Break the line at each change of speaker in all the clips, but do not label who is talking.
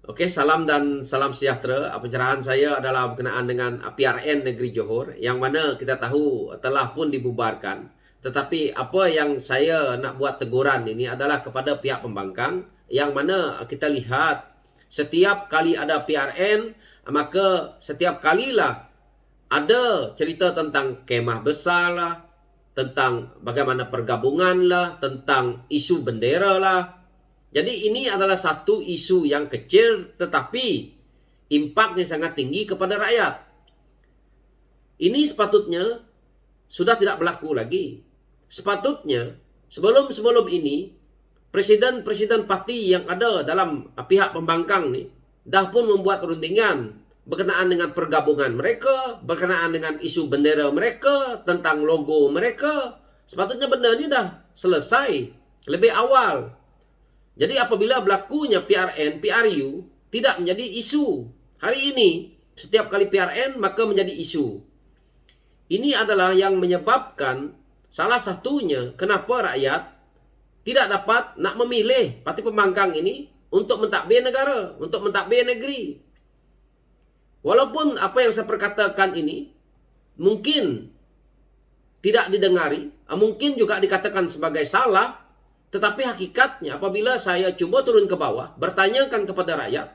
Oke, salam dan salam sejahtera. Pencerahan saya adalah berkenaan dengan PRN Negeri Johor yang mana kita tahu telah pun dibubarkan. Tetapi apa yang saya nak buat teguran ini adalah kepada pihak pembangkang yang mana kita lihat setiap kali ada PRN, maka setiap kalilah ada cerita tentang kemah besar lah, tentang bagaimana pergabungan lah, tentang isu bendera lah. Jadi ini adalah satu isu yang kecil tetapi impaknya sangat tinggi kepada rakyat. Ini sepatutnya sudah tidak berlaku lagi. Sepatutnya sebelum ini presiden-presiden parti yang ada dalam pihak pembangkang ni dah pun membuat rundingan berkenaan dengan pergabungan mereka, berkenaan dengan isu bendera mereka, tentang logo mereka. Sepatutnya benda ni dah selesai lebih awal. Jadi apabila berlakunya PRN, PRU tidak menjadi isu. Hari ini, setiap kali PRN maka menjadi isu. Ini adalah yang menyebabkan salah satunya kenapa rakyat tidak dapat nak memilih parti pembangkang ini untuk mentadbir negara, untuk mentadbir negeri. Walaupun apa yang saya perkatakan ini mungkin tidak didengari, mungkin juga dikatakan sebagai salah, tetapi hakikatnya apabila saya cuba turun ke bawah, bertanyakan kepada rakyat,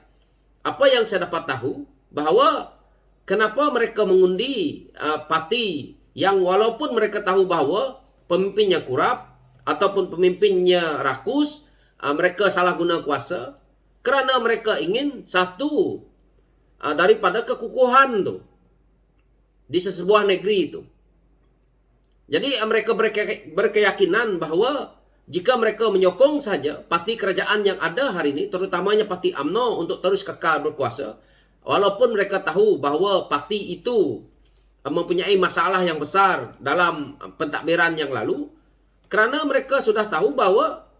apa yang saya dapat tahu, bahawa kenapa mereka mengundi parti yang walaupun mereka tahu bahawa pemimpinnya kurap, ataupun pemimpinnya rakus, mereka salah guna kuasa, kerana mereka ingin satu daripada kekukuhan tu di sebuah negeri itu. Jadi mereka berkeyakinan bahawa jika mereka menyokong saja parti kerajaan yang ada hari ini, terutamanya parti UMNO untuk terus kekal berkuasa, walaupun mereka tahu bahawa parti itu mempunyai masalah yang besar dalam pentadbiran yang lalu, kerana mereka sudah tahu bahawa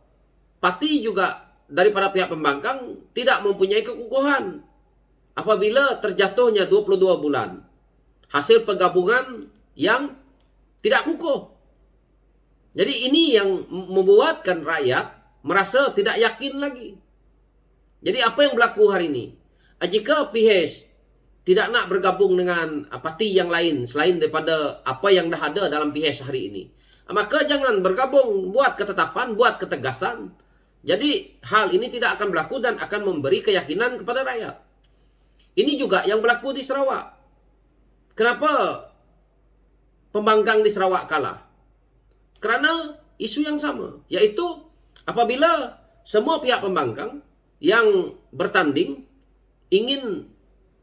parti juga daripada pihak pembangkang tidak mempunyai kekukuhan. Apabila terjatuhnya 22 bulan, hasil penggabungan yang tidak kukuh. Jadi ini yang membuatkan rakyat merasa tidak yakin lagi. Jadi apa yang berlaku hari ini? Jika PH tidak nak bergabung dengan parti yang lain selain daripada apa yang dah ada dalam PH hari ini, maka jangan bergabung, buat ketetapan, buat ketegasan. Jadi hal ini tidak akan berlaku dan akan memberi keyakinan kepada rakyat. Ini juga yang berlaku di Sarawak. Kenapa pembangkang di Sarawak kalah? Kerana isu yang sama, yaitu apabila semua pihak pembangkang yang bertanding ingin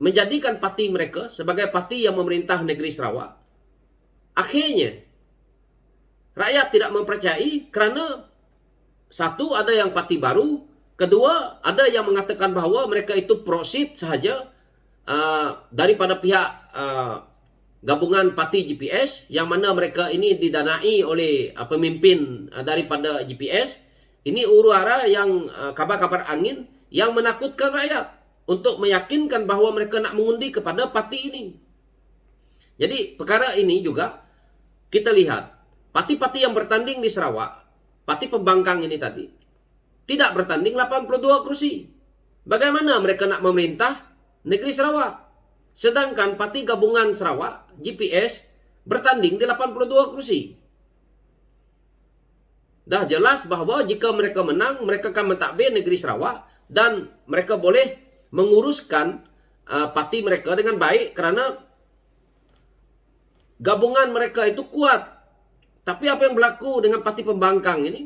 menjadikan parti mereka sebagai parti yang memerintah negeri Sarawak, akhirnya rakyat tidak mempercayai kerana satu, ada yang parti baru, kedua, ada yang mengatakan bahawa mereka itu proceed sahaja daripada pihak gabungan parti GPS yang mana mereka ini didanai oleh pemimpin daripada GPS. Ini huru-hara yang kabar-kabar angin yang menakutkan rakyat untuk meyakinkan bahawa mereka nak mengundi kepada parti ini. Jadi perkara ini juga kita lihat parti-parti yang bertanding di Sarawak, parti pembangkang ini tadi tidak bertanding 82 kursi. Bagaimana mereka nak memerintah negeri Sarawak? Sedangkan parti gabungan Sarawak, GPS, bertanding di 82 kursi. Dah jelas bahawa jika mereka menang, mereka akan mentadbir negeri Sarawak dan mereka boleh menguruskan parti mereka dengan baik kerana gabungan mereka itu kuat. Tapi apa yang berlaku dengan parti pembangkang ini?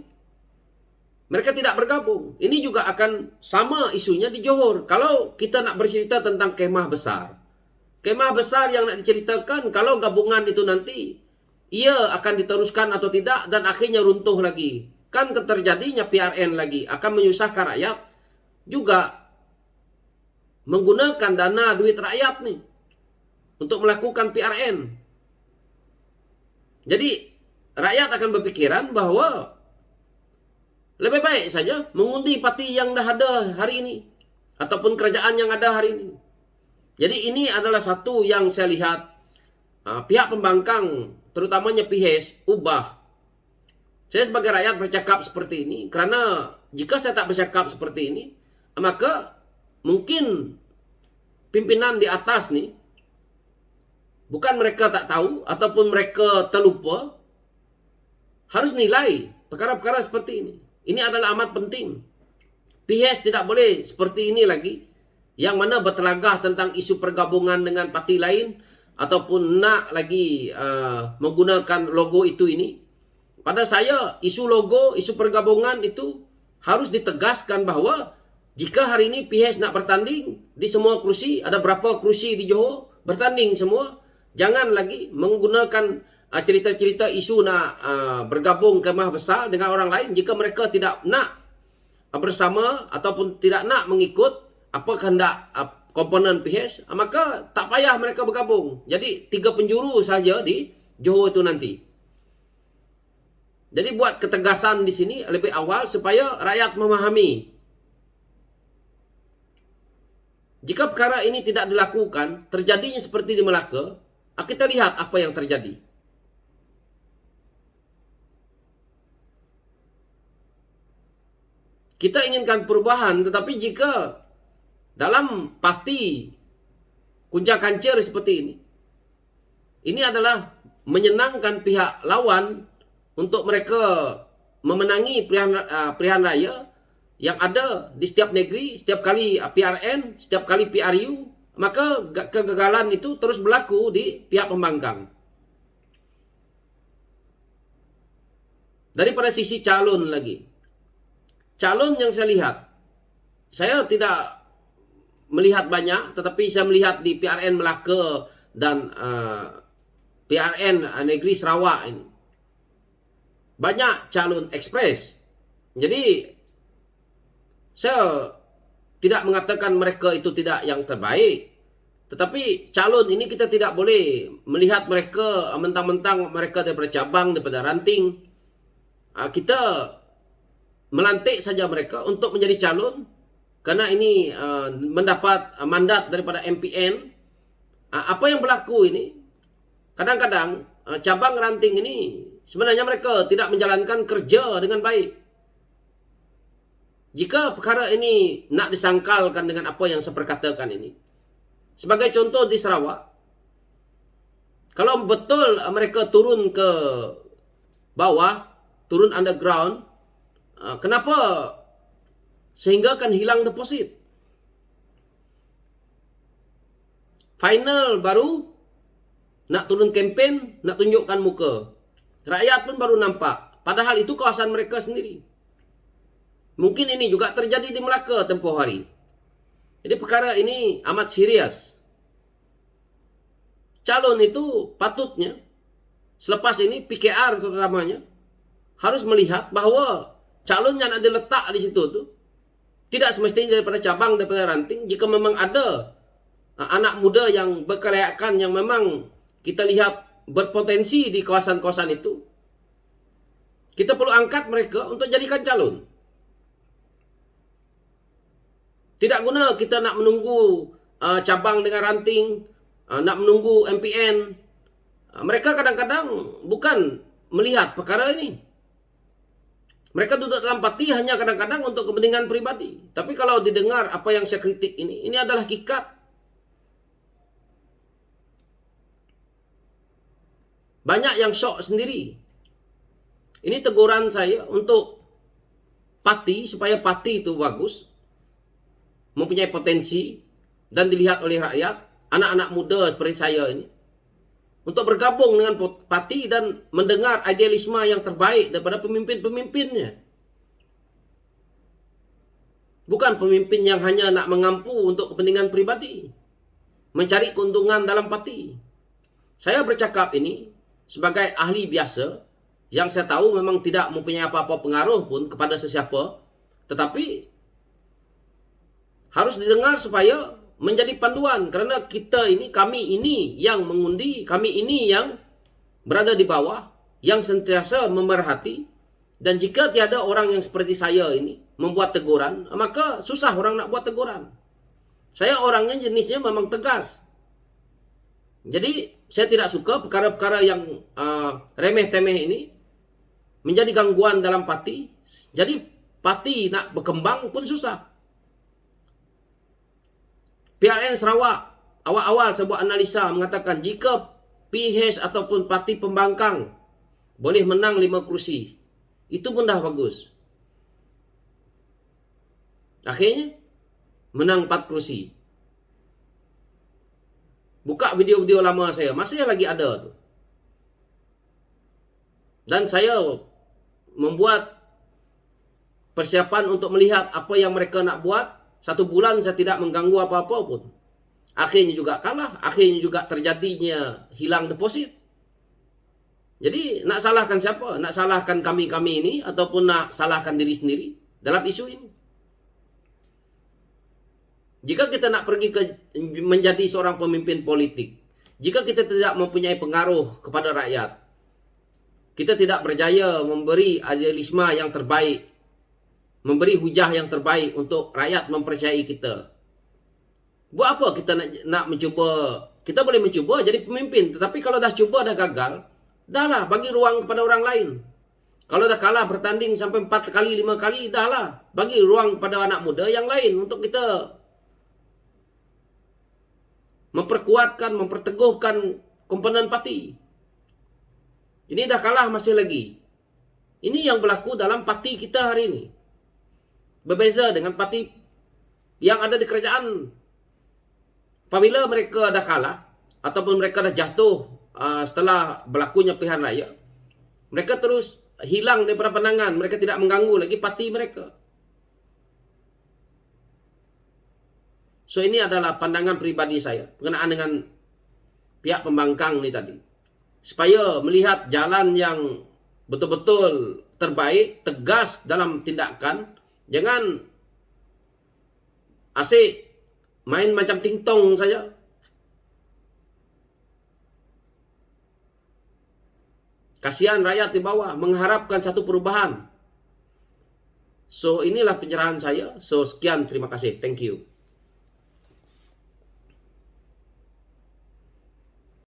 Mereka tidak bergabung. Ini juga akan sama isunya di Johor. Kalau kita nak bercerita tentang kemah besar, kemah besar yang nak diceritakan, kalau gabungan itu nanti, ia akan diteruskan atau tidak, dan akhirnya runtuh lagi. Kan terjadinya PRN lagi, akan menyusahkan rakyat, juga menggunakan dana duit rakyat nih, untuk melakukan PRN. Jadi, rakyat akan berpikiran bahawa lebih baik saja mengundi parti yang dah ada hari ini, ataupun kerajaan yang ada hari ini. Jadi ini adalah satu yang saya lihat pihak pembangkang, terutamanya PH, ubah. Saya sebagai rakyat bercakap seperti ini, kerana jika saya tak bercakap seperti ini, maka mungkin pimpinan di atas nih, bukan mereka tak tahu ataupun mereka terlupa, harus nilai perkara-perkara seperti ini. Ini adalah amat penting. PHS tidak boleh seperti ini lagi, yang mana bertelagah tentang isu pergabungan dengan parti lain, ataupun nak lagi menggunakan logo itu ini. Pada saya, isu logo, isu pergabungan itu harus ditegaskan bahwa jika hari ini PHS nak bertanding di semua kursi, ada berapa kursi di Johor, bertanding semua, jangan lagi menggunakan cerita-cerita isu nak bergabung kemah besar dengan orang lain jika mereka tidak nak bersama ataupun tidak nak mengikut apa kehendak komponen PHS, maka tak payah mereka bergabung. Jadi 3 penjuru saja di Johor itu nanti. Jadi buat ketegasan di sini lebih awal supaya rakyat memahami. Jika perkara ini tidak dilakukan, terjadinya seperti di Melaka, kita lihat apa yang terjadi. Kita inginkan perubahan, tetapi jika dalam parti kuncang kancir seperti ini adalah menyenangkan pihak lawan untuk mereka memenangi pilihan raya yang ada di setiap negeri, setiap kali PRN, setiap kali PRU, maka kegagalan itu terus berlaku di pihak pembangkang. Daripada sisi calon lagi. Calon yang saya lihat, saya tidak melihat banyak, tetapi saya melihat di PRN Melaka dan PRN Negeri Sarawak ini. Banyak calon ekspres. Jadi saya tidak mengatakan mereka itu tidak yang terbaik. Tetapi calon ini kita tidak boleh melihat mereka mentang-mentang mereka daripada cabang, daripada ranting. Kita melantik saja mereka untuk menjadi calon. Karena ini mendapat mandat daripada MPN. Apa yang berlaku ini? Kadang-kadang cabang ranting ini sebenarnya mereka tidak menjalankan kerja dengan baik. Jika perkara ini nak disangkalkan dengan apa yang saya perkatakan ini. Sebagai contoh di Sarawak. Kalau betul mereka turun ke bawah, turun underground, kenapa sehingga kan hilang deposit? Final baru nak turun kempen, nak tunjukkan muka. Rakyat pun baru nampak. Padahal itu kawasan mereka sendiri. Mungkin ini juga terjadi di Melaka tempoh hari. Jadi perkara ini amat serius. Calon itu patutnya, selepas ini PKR terutamanya, harus melihat bahwa calon yang ada letak di situ tu tidak semestinya daripada cabang, daripada ranting. Jika memang ada anak muda yang berkelayakan, yang memang kita lihat berpotensi di kawasan-kawasan itu, kita perlu angkat mereka untuk jadikan calon. Tidak guna kita nak menunggu cabang dengan ranting, nak menunggu MPN. Mereka kadang-kadang bukan melihat perkara ini. Mereka duduk dalam parti hanya kadang-kadang untuk kepentingan pribadi. Tapi kalau didengar apa yang saya kritik ini adalah hakikat. Banyak yang syok sendiri. Ini teguran saya untuk parti, supaya parti itu bagus, mempunyai potensi dan dilihat oleh rakyat, anak-anak muda seperti saya ini, untuk bergabung dengan parti dan mendengar idealisme yang terbaik daripada pemimpin-pemimpinnya. Bukan pemimpin yang hanya nak mengampu untuk kepentingan pribadi, mencari keuntungan dalam parti. Saya bercakap ini sebagai ahli biasa, yang saya tahu memang tidak mempunyai apa-apa pengaruh pun kepada sesiapa, tetapi harus didengar supaya menjadi panduan. Kerana kita ini, kami ini yang mengundi, kami ini yang berada di bawah, yang sentiasa memerhati. Dan jika tiada orang yang seperti saya ini membuat teguran, maka susah orang nak buat teguran. Saya orangnya jenisnya memang tegas. Jadi saya tidak suka perkara-perkara yang remeh-temeh ini menjadi gangguan dalam parti. Jadi parti nak berkembang pun susah. PRN Sarawak awal-awal sebuah analisa mengatakan jika PH ataupun Parti Pembangkang boleh menang 5 kursi, itu pun dah bagus. Akhirnya menang 4 kursi. Buka video-video lama saya, masih lagi ada tu. Dan saya membuat persiapan untuk melihat apa yang mereka nak buat. 1 bulan saya tidak mengganggu apa-apa pun. Akhirnya juga kalah, akhirnya juga terjadinya hilang deposit. Jadi nak salahkan siapa? Nak salahkan kami-kami ini ataupun nak salahkan diri sendiri dalam isu ini? Jika kita nak pergi menjadi seorang pemimpin politik, jika kita tidak mempunyai pengaruh kepada rakyat, kita tidak berjaya memberi idealisme yang terbaik, memberi hujah yang terbaik untuk rakyat mempercayai kita. Buat apa kita nak mencuba? Kita boleh mencuba jadi pemimpin, tetapi kalau dah cuba dah gagal, dahlah bagi ruang kepada orang lain. Kalau dah kalah bertanding sampai 4 kali, 5 kali, dahlah bagi ruang pada anak muda yang lain untuk kita memperkuatkan, memperteguhkan komponen parti. Ini dah kalah masih lagi. Ini yang berlaku dalam parti kita hari ini. Berbeza dengan parti yang ada di kerajaan. Apabila mereka dah kalah ataupun mereka dah jatuh setelah berlakunya pilihan raya, mereka terus hilang daripada pandangan. Mereka tidak mengganggu lagi parti mereka. So ini adalah pandangan pribadi saya berkenaan dengan pihak pembangkang ni tadi. Supaya melihat jalan yang betul-betul terbaik, tegas dalam tindakan. Jangan asyik main macam tingtong saja. Kasihan rakyat di bawah mengharapkan satu perubahan. So inilah pencerahan saya. So sekian, terima kasih. Thank you.